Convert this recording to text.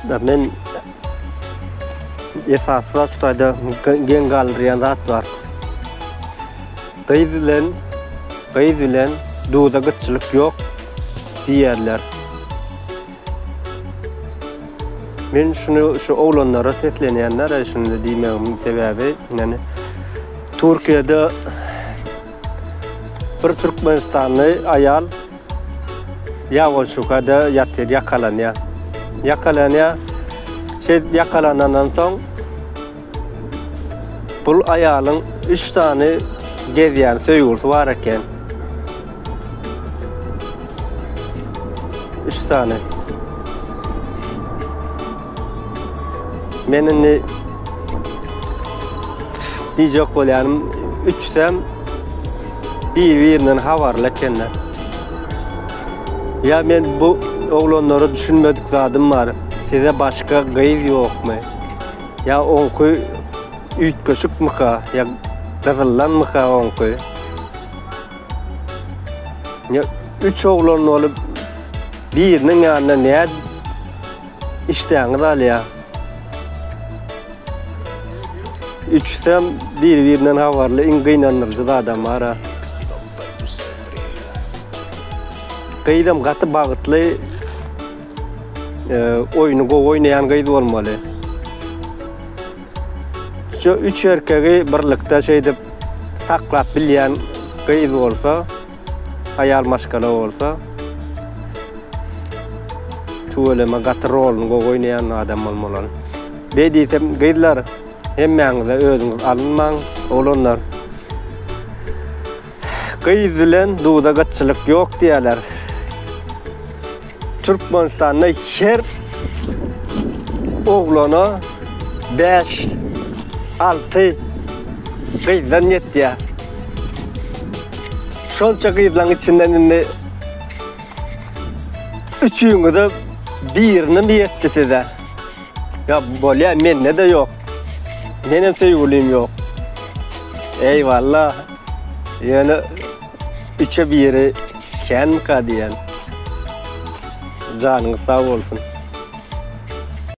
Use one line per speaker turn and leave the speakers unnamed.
da men esasla tutayda gen galeriyan zat var. Gıyz bilen duda gıtçılık yok diýerler. Men şu oglanlara seslenýänler şunu diýmegimin sebebi, yani Türkiýede bir Türkmenistanly ayal Ýaşukada ýatyr ýakalanýar. Ýakalanandan soň bul ayalyň 3 tane gezýän söýgüsü bar eken. 3 tane. Menini diýjek bolýanym 3dem bir-birinden habarly ekenler. Ya men bu oglanlary düşünmedik zadım var. Size başka gıyz ýokmy? Ya onky üýtgeşikmika, ya gazyllanmyka onky? Ya 3 oglan olup biriniň ýanyna näde iştäňiz alýar? 3dem bir-birinden habarly iň gynanyrjy adamlar. Gıydam gatı bagytly oyunu oýnaýan gıyz bolmaly. Şu 3 erkegi birlikde şeýdip saklap bilýän gıyz bolsa, ayal maşgala bolsa, şolema gatı roluny oýnaýan adam bolmaly. Beýdiýsem gıyzlar hemmeňize özüňiz alynmaň, oglanlar. Gıyz bilen duda gatçylyk ýok diýerler. Türkmenistan'da her oğlana 5-6 gıyzdan yetdi. Şonça gıyzlan içinden üçüňi de birini mi yetti size? Ya bolýa menne de yok. Menem söýgülim yok. Eyvallah. Yani 3'e 1'i ken ka diyen. Canınız sağ olsun.